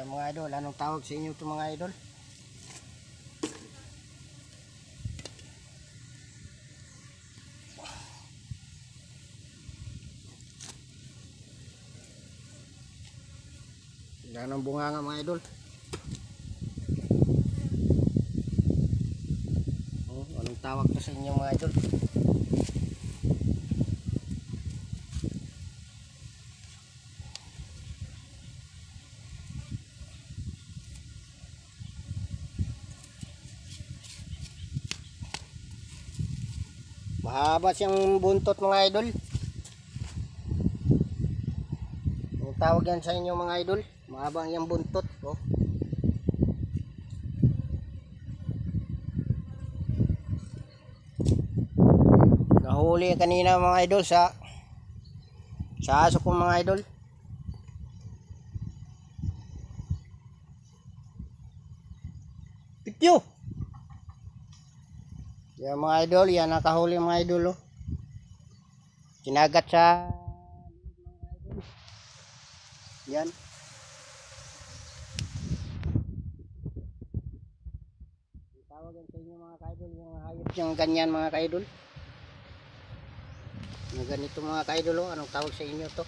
Yan mga idol, anong tawag sa inyo ito mga idol? Yan ang bunganga mga idol. Oh, anong tawag to sa inyo mga idol? Mahaba siyang buntot mga idol. Ang tawag yan sa inyo mga idol. Mahaba ang buntot. Oh. Nahuli kanina mga idol sa aso ko mga idol. Pityo! Yan mga idol, yan nakahuli mga idol oh. Kinagat sa yan. Tawagan sa inyo mga kaidol yung hayop yung ganyan mga kaidol. Yung ganito mga kaidol oh, anong tawag sa inyo to?